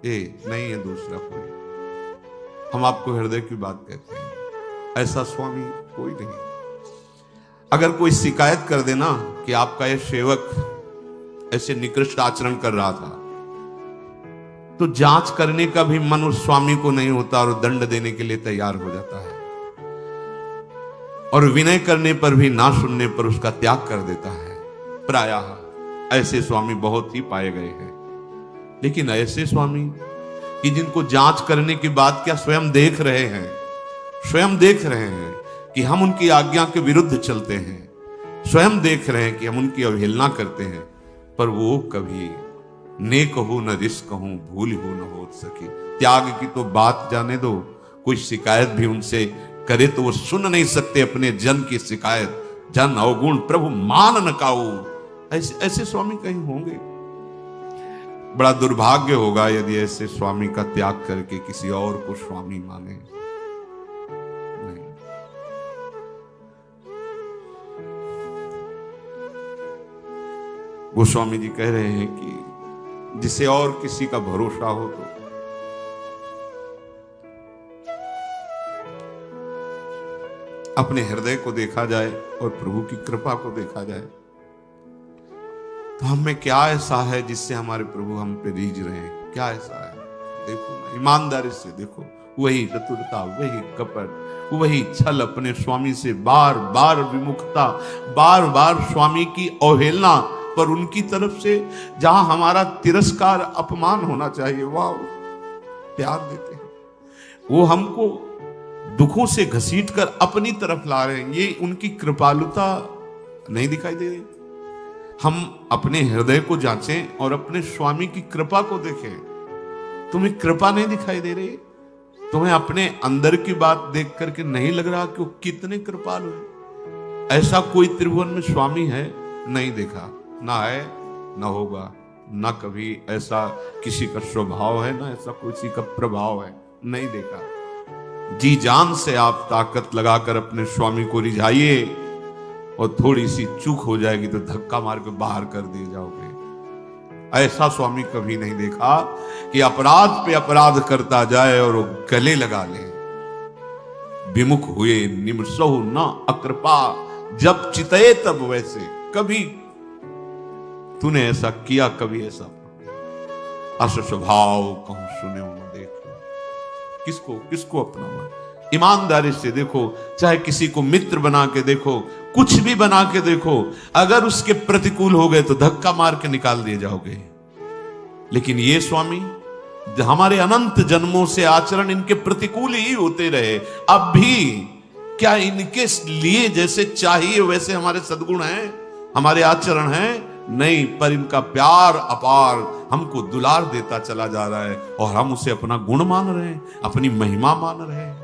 नहीं है दूसरा कोई। हम आपको हृदय की बात कहते हैं, ऐसा स्वामी कोई नहीं। अगर कोई शिकायत कर देना कि आपका यह सेवक ऐसे निकृष्ट आचरण कर रहा था, तो जांच करने का भी मन उस स्वामी को नहीं होता और दंड देने के लिए तैयार हो जाता है, और विनय करने पर भी ना सुनने पर उसका त्याग कर देता है। प्रायः ऐसे स्वामी बहुत ही पाए गए हैं। लेकिन ऐसे स्वामी कि जिनको जांच करने के बाद क्या स्वयं देख रहे हैं, स्वयं देख रहे हैं कि हम उनकी आज्ञा के विरुद्ध चलते हैं, स्वयं देख रहे हैं कि हम उनकी अवहेलना करते हैं, पर वो कभी नेक हो न रिस्क हो, भूल हो न हो सके। त्याग की तो बात जाने दो, कोई शिकायत भी उनसे करे तो वो सुन नहीं सकते अपने जन की शिकायत। जन अवगुण प्रभु मान न काऊ, ऐसे ऐसे स्वामी कहीं होंगे? बड़ा दुर्भाग्य होगा यदि ऐसे स्वामी का त्याग करके किसी और को स्वामी माने। नहीं। गोस्वामी जी कह रहे हैं कि जिसे और किसी का भरोसा हो तो अपने हृदय को देखा जाए और प्रभु की कृपा को देखा जाए, तो हम में क्या ऐसा है जिससे हमारे प्रभु हम पे रीझ रहे हैं? क्या ऐसा है? देखो ना, ईमानदारी से देखो, वही चतुरता, वही कपट, वही छल, अपने स्वामी से बार बार विमुखता, बार बार स्वामी की अवहेलना, पर उनकी तरफ से जहां हमारा तिरस्कार अपमान होना चाहिए, वाह प्यार देते हैं। वो हमको दुखों से घसीट कर अपनी तरफ ला रहे हैं। ये उनकी कृपालुता नहीं दिखाई दे रही? हम अपने हृदय को जांचें और अपने स्वामी की कृपा को देखें। तुम्हें कृपा नहीं दिखाई दे रही? तुम्हें अपने अंदर की बात देख करके नहीं लग रहा कि वो कितने कृपालु हैं? ऐसा कोई त्रिभुवन में स्वामी है? नहीं देखा, ना है, ना होगा, ना कभी ऐसा किसी का स्वभाव है, ना ऐसा किसी का प्रभाव है, नहीं देखा। जी जान से आप ताकत लगाकर अपने स्वामी को रिझाइए, और थोड़ी सी चूक हो जाएगी तो धक्का मार के बाहर कर दिए जाओगे। ऐसा स्वामी कभी नहीं देखा कि अपराध पे अपराध करता जाए और वो गले लगा ले। विमुख हुए निमसहु न अकृपा, जब चितए तब वैसे। कभी तूने ऐसा किया, कभी ऐसा अस स्वभाव कहूं सुने न देखो। किसको किसको अपनाना? ईमानदारी से देखो, चाहे किसी को मित्र बना के देखो, कुछ भी बना के देखो, अगर उसके प्रतिकूल हो गए तो धक्का मार के निकाल दिए जाओगे। लेकिन ये स्वामी, हमारे अनंत जन्मों से आचरण इनके प्रतिकूल ही होते रहे, अब भी क्या इनके लिए जैसे चाहिए वैसे हमारे सद्गुण हैं, हमारे आचरण हैं? नहीं, पर इनका प्यार अपार हमको दुलार देता चला जा रहा है, और हम उसे अपना गुण मान रहे हैं, अपनी महिमा मान रहे हैं।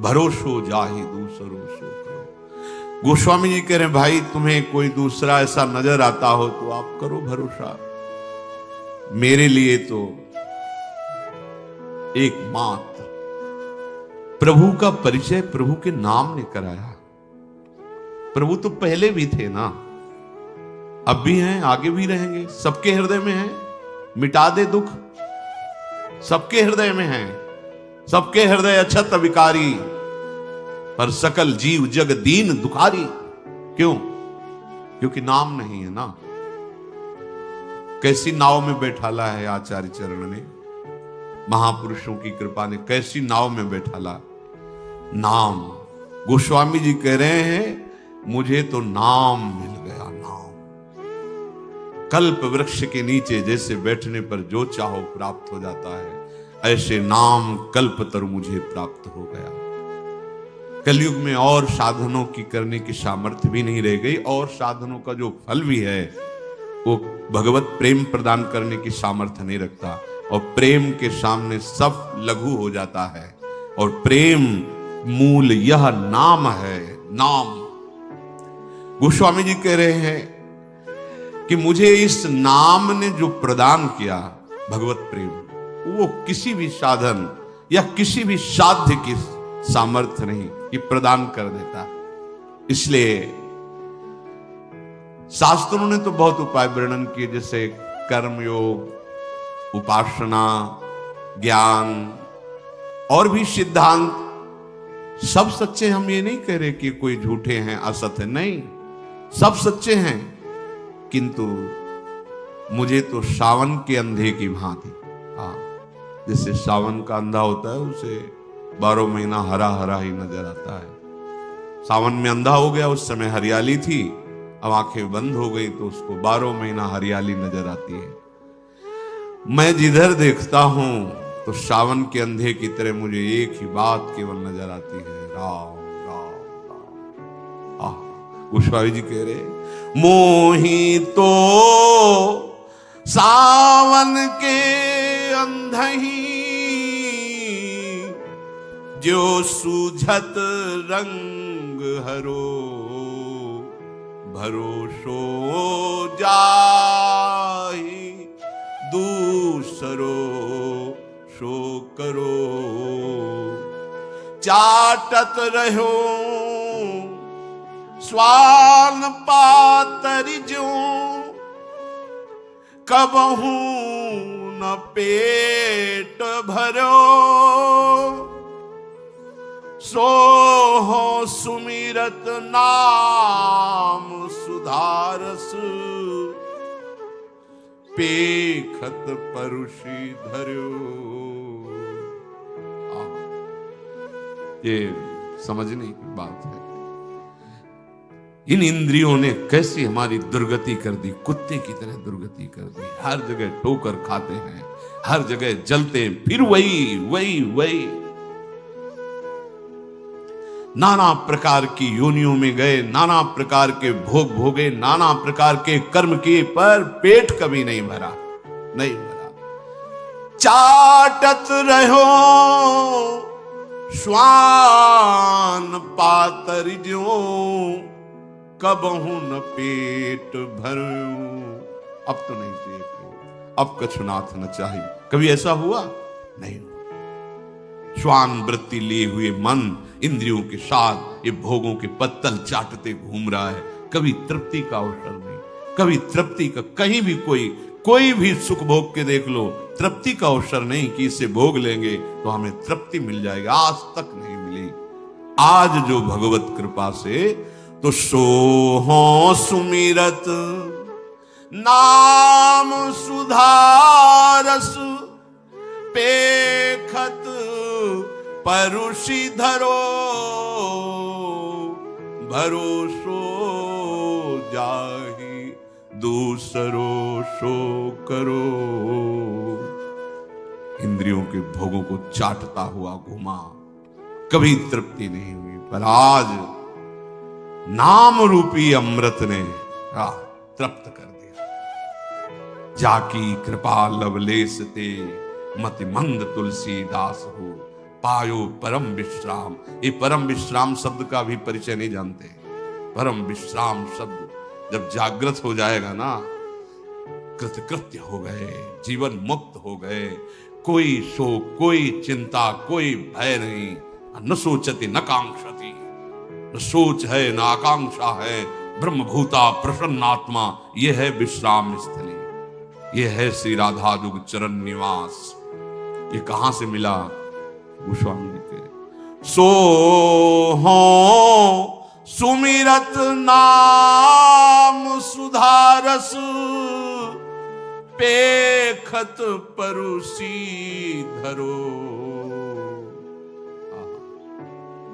भरोसो जाहि दूसरो सो करो। गोस्वामी जी कह रहे हैं, भाई तुम्हें कोई दूसरा ऐसा नजर आता हो तो आप करो भरोसा। मेरे लिए तो एकमात्र प्रभु का परिचय प्रभु के नाम ने कराया। प्रभु तो पहले भी थे ना, अब भी हैं, आगे भी रहेंगे, सबके हृदय में हैं। मिटा दे दुख, सबके हृदय में हैं, सबके हृदय अछत विकारी, पर सकल जीव जग दीन दुखारी। क्यों? क्योंकि नाम नहीं है ना। कैसी नाव में बैठाला है आचार्य चरण ने, महापुरुषों की कृपा ने कैसी नाव में बैठाला? नाम। गोस्वामी जी कह रहे हैं, मुझे तो नाम मिल गया, नाम। कल्प वृक्ष के नीचे जैसे बैठने पर जो चाहो प्राप्त हो जाता है, ऐसे नाम कल्पतरु मुझे प्राप्त हो गया। कलयुग में और साधनों की करने की सामर्थ्य भी नहीं रह गई, और साधनों का जो फल भी है वो भगवत प्रेम प्रदान करने की सामर्थ्य नहीं रखता, और प्रेम के सामने सब लघु हो जाता है। और प्रेम मूल यह नाम है, नाम। गोस्वामी जी कह रहे हैं कि मुझे इस नाम ने जो प्रदान किया भगवत प्रेम, वो किसी भी साधन या किसी भी साध्य की सामर्थ्य नहीं कि प्रदान कर देता। इसलिए शास्त्रों ने तो बहुत उपाय वर्णन किए, जैसे कर्म योग, उपासना, ज्ञान और भी सिद्धांत सब सच्चे। हम ये नहीं कह रहे कि कोई झूठे हैं, असत्य, नहीं, सब सच्चे हैं। किंतु मुझे तो सावन के अंधे की भांति, हाँ, जैसे सावन का अंधा होता है उसे 12 महीना हरा हरा ही नजर आता है। सावन में अंधा हो गया, उस समय हरियाली थी, अब आंखें बंद हो गई तो उसको 12 महीना हरियाली नजर आती है। मैं जिधर देखता हूं तो सावन के अंधे की तरह मुझे एक ही बात केवल नजर आती है, राम राम राम। गोस्वामी जी कह रहे, मोही तो सावन के अंधही, जो सूझत रंग हरो, भरोसो जाहि दूसरो सो करो। चाटत रहो स्वान पातरि जो, कबहू न पेट भरो। सो हो सुमिरत नाम सुधारस, पेखत परुषि धर्यो। ये समझने की बात है। इन इंद्रियों ने कैसी हमारी दुर्गति कर दी, कुत्ते की तरह दुर्गति कर दी। हर जगह ठोकर खाते हैं, हर जगह जलते हैं, फिर वही वही वही। नाना प्रकार की योनियों में गए, नाना प्रकार के भोग भोगे, नाना प्रकार के कर्म किए, पर पेट कभी नहीं भरा, नहीं भरा। चाटत रहो स्वान पातरि जो, कबहू न पेट भरो। अब तो नहीं चाहिए, अब कछुनाथ न चाहिए। कभी ऐसा हुआ? नहीं हुआ। श्वान वृत्ति लिए हुए मन इंद्रियों के साथ ये भोगों के पत्तल चाटते घूम रहा है। कभी तृप्ति का अवसर नहीं, कभी तृप्ति का, कहीं भी कोई भी सुख भोग के देख लो, तृप्ति का अवसर नहीं कि इसे भोग लेंगे तो हमें तृप्ति मिल जाएगी, आज तक नहीं मिली। आज जो भगवत कृपा से तो सोहो सुमिरत नाम सुधारस, पेखत परुषि धरो, भरोसो जाहि दूसरो सो करो। इंद्रियों के भोगों को चाटता हुआ घुमा, कभी तृप्ति नहीं हुई, पर आज नाम रूपी अमृत ने तृप्त कर दिया। जाकी कृपा लवलेस ते, मति मंद तुलसीदास हो, पायो परम विश्राम। ये परम विश्राम शब्द का भी परिचय नहीं जानते। परम विश्राम शब्द जब जागृत हो जाएगा ना, कृतकृत्य हो गए, जीवन मुक्त हो गए, कोई शोक, कोई चिंता, कोई भय नहीं। न सोचति न कांक्षति, न सोच है न आकांक्षा है, ब्रह्मभूता प्रसन्नात्मा। यह है विश्राम स्थली, यह है श्री राधा जुग चरण निवास। ये कहां से मिला? गोस्वामी जी के सो हो सुमिरत नाम सुधारस, पेखत परुषि धरो।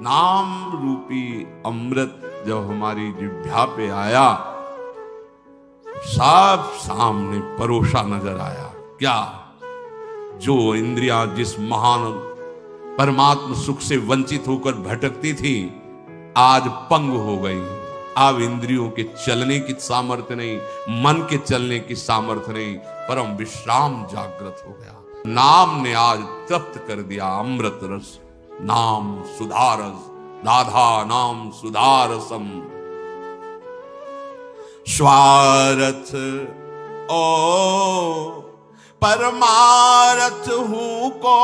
नाम रूपी अमृत जब हमारी जिह्वा पे आया, साफ सामने परोसा नजर आया। क्या? जो इंद्रियां जिस महान परमात्म सुख से वंचित होकर भटकती थी, आज पंग हो गई। अब इंद्रियों के चलने की सामर्थ्य नहीं, मन के चलने की सामर्थ्य नहीं, परम विश्राम जागृत हो गया। नाम ने आज तृप्त कर दिया अमृत रस। नाम सुधारस, राधा नाम सुधारसम। स्वार्थ ओ परमारथ हूं को,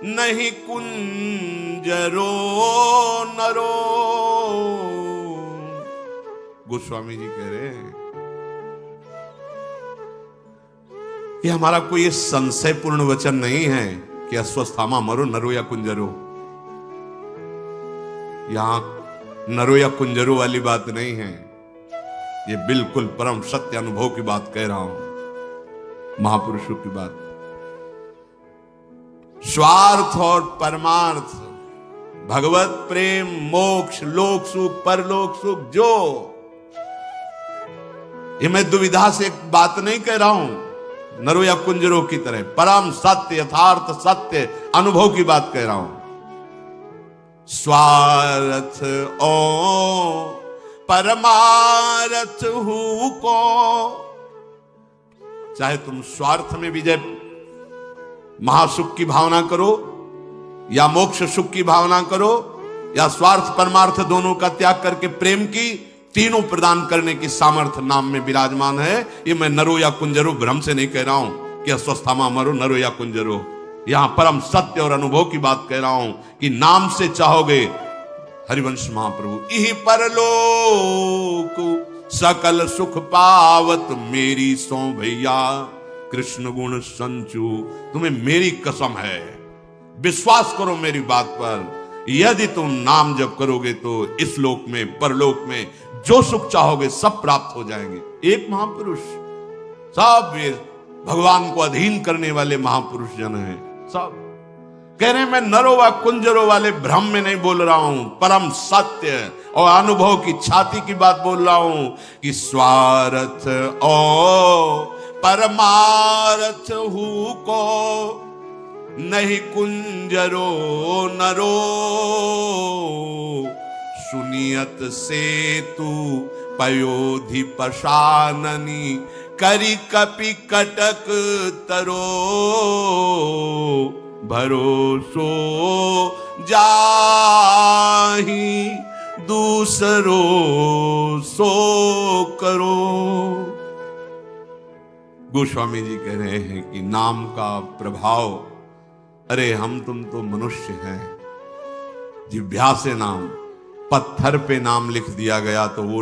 नहीं कुंजरो नरो। गोस्वामी जी कह रहे हैं ये हमारा कोई संशयपूर्ण वचन नहीं है कि अस्वस्थामा मरो नरो या कुंजरो। यहां नरो या कुंजरो वाली बात नहीं है, ये बिल्कुल परम सत्य अनुभव की बात कह रहा हूं, महापुरुषों की बात। स्वार्थ और परमार्थ, भगवत प्रेम, मोक्ष, लोक सुख, परलोक सुख, जो ये मैं दुविधा से एक बात नहीं कह रहा हूं, नरो या कुंजरों की तरह परम सत्य, यथार्थ सत्य अनुभव की बात कह रहा हूं। स्वार्थ ओ परमार्थ हूं को, चाहे तुम स्वार्थ में विजय महासुख की भावना करो या मोक्ष सुख की भावना करो या स्वार्थ परमार्थ दोनों का त्याग करके प्रेम की, तीनों प्रदान करने की सामर्थ्य नाम में विराजमान है। ये मैं नरो या कुंजरो भ्रम से नहीं कह रहा हूं कि अस्वस्थामा मरो नरो या कुंजरो, यहां परम सत्य और अनुभव की बात कह रहा हूं कि नाम से चाहोगे, हरिवंश महाप्रभु, इही परलोक सकल सुख पावत मेरी सो भैया कृष्ण गुण संचू। तुम्हें मेरी कसम है, विश्वास करो मेरी बात पर, यदि तुम नाम जप करोगे तो इस लोक में परलोक में जो सुख चाहोगे सब प्राप्त हो जाएंगे। एक महापुरुष, सब वे भगवान को अधीन करने वाले महापुरुष जन हैं, सब कह रहे हैं मैं नरो व कुंजरो वाले भ्रम में नहीं बोल रहा हूं, परम सत्य और अनुभव की छाती की बात बोल रहा हूं कि स्वार्थ ओ परमार्थ हूं को नहीं कुंजरो नरो, सुनियत से तू पयोधि पशाननी करी कपि कटक तरो, भरोसो जाही दूसरो सो करो। गोस्वामी जी कह रहे हैं कि नाम का प्रभाव, अरे हम तुम तो मनुष्य हैं, जिह्वा से नाम, पत्थर पे नाम लिख दिया गया तो वो